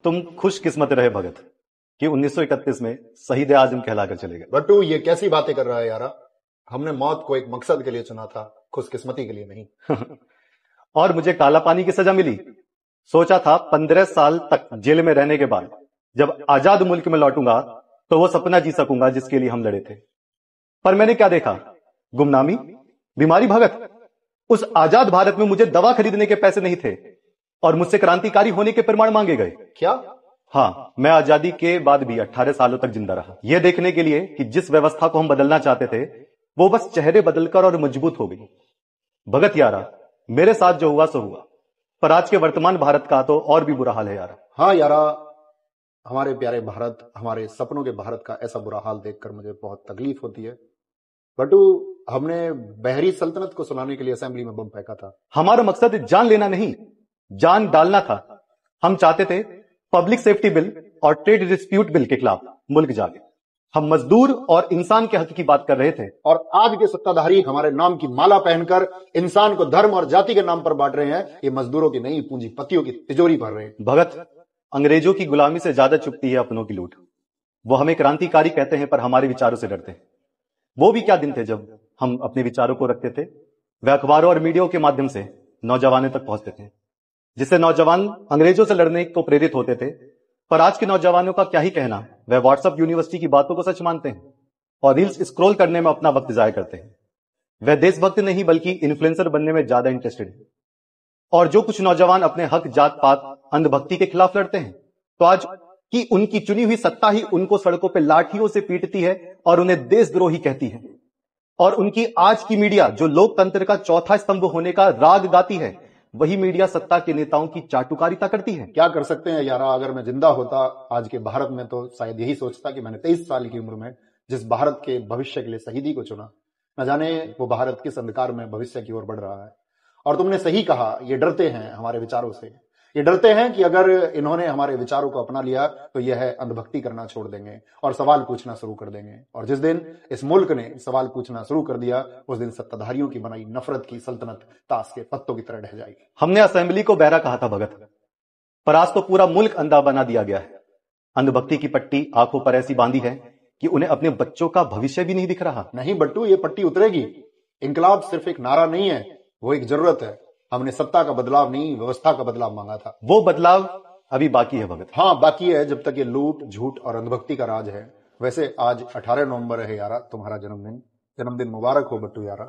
तुम खुशकिस्मत रहे भगत कि 1931 में शहीद आजम कहलाकर चले गए। बट्टू ये कैसी बातें कर रहा है यारा? हमने मौत को एक मकसद के लिए चुना था, खुशकिस्मती के लिए नहीं। और मुझे काला पानी की सजा मिली। सोचा था 15 साल तक जेल में रहने के बाद जब आजाद मुल्क में लौटूंगा तो वो सपना जी सकूंगा जिसके लिए हम लड़े थे। पर मैंने क्या देखा? गुमनामी, बीमारी भगत। उस आजाद भारत में मुझे दवा खरीदने के पैसे नहीं थे और मुझसे क्रांतिकारी होने के प्रमाण मांगे गए। क्या? हाँ, मैं आजादी के बाद भी 18 सालों तक जिंदा रहा, यह देखने के लिए कि जिस व्यवस्था को हम बदलना चाहते थे वो बस चेहरे बदलकर और मजबूत हो गई। भगत यारा, मेरे साथ जो हुआ सो हुआ, पर आज के वर्तमान भारत का तो और भी बुरा हाल है यारा। हाँ यारा, हमारे प्यारे भारत, हमारे सपनों के भारत का ऐसा बुरा हाल देखकर मुझे बहुत तकलीफ होती है। बटू, हमने बहरी सल्तनत को सुनाने के लिए असेंबली में बम फेंका था। हमारा मकसद जान लेना नहीं, जान डालना था। हम चाहते थे पब्लिक सेफ्टी बिल और ट्रेड डिस्प्यूट बिल के खिलाफ मुल्क जागे। हम मजदूर और इंसान के हक की बात कर रहे थे, और आज के सत्ताधारी हमारे नाम की माला पहनकर इंसान को धर्म और जाति के नाम पर बांट रहे हैं। ये मजदूरों की नहीं, पूंजीपतियों की तिजोरी भर रहे हैं। भगत, अंग्रेजों की गुलामी से ज्यादा चुभती है अपनों की लूट। वो हमें क्रांतिकारी कहते हैं पर हमारे विचारों से डरते हैं। वो भी क्या दिन थे जब हम अपने विचारों को रखते थे, वे अखबारों और मीडिया के माध्यम से नौजवानों तक पहुंचते थे, जिससे नौजवान अंग्रेजों से लड़ने को प्रेरित होते थे। पर आज के नौजवानों का क्या ही कहना, वह व्हाट्सएप यूनिवर्सिटी की बातों को सच मानते हैं और रील्स स्क्रॉल करने में अपना वक्त जाया करते हैं। वह देशभक्त नहीं बल्कि इन्फ्लुएंसर बनने में ज्यादा इंटरेस्टेड है। और जो कुछ नौजवान अपने हक, जात पात, अंधभक्ति के खिलाफ लड़ते हैं, तो आज की उनकी चुनी हुई सत्ता ही उनको सड़कों पर लाठियों से पीटती है और उन्हें देशद्रोही कहती है। और उनकी आज की मीडिया जो लोकतंत्र का चौथा स्तंभ होने का राग गाती है, वही मीडिया सत्ता के नेताओं की चाटुकारिता करती है। क्या कर सकते हैं यारा? अगर मैं जिंदा होता आज के भारत में तो शायद यही सोचता कि मैंने 23 साल की उम्र में जिस भारत के भविष्य के लिए शहीदी को चुना, न जाने वो भारत किस अंधकार में भविष्य की ओर बढ़ रहा है। और तुमने सही कहा, ये डरते हैं हमारे विचारों से। ये डरते हैं कि अगर इन्होंने हमारे विचारों को अपना लिया तो यह अंधभक्ति करना छोड़ देंगे और सवाल पूछना शुरू कर देंगे। और जिस दिन इस मुल्क ने सवाल पूछना शुरू कर दिया, उस दिन सत्ताधारियों की बनाई नफरत की सल्तनत ताश के पत्तों की तरह ढह जाएगी। हमने असेंबली को बहरा कहा था भगत, पर आज तो पूरा मुल्क अंधा बना दिया गया है। अंधभक्ति की पट्टी आंखों पर ऐसी बांधी है कि उन्हें अपने बच्चों का भविष्य भी नहीं दिख रहा। नहीं बट्टू, ये पट्टी उतरेगी। इंकलाब सिर्फ एक नारा नहीं है, वो एक जरूरत है। हमने सत्ता का बदलाव नहीं, व्यवस्था का बदलाव मांगा था। वो बदलाव अभी बाकी है भगत। हाँ, बाकी है, जब तक ये लूट, झूठ और अंधभक्ति का राज है। वैसे आज 18 नवंबर है यारा, तुम्हारा जन्मदिन। जन्मदिन मुबारक हो बट्टू यारा।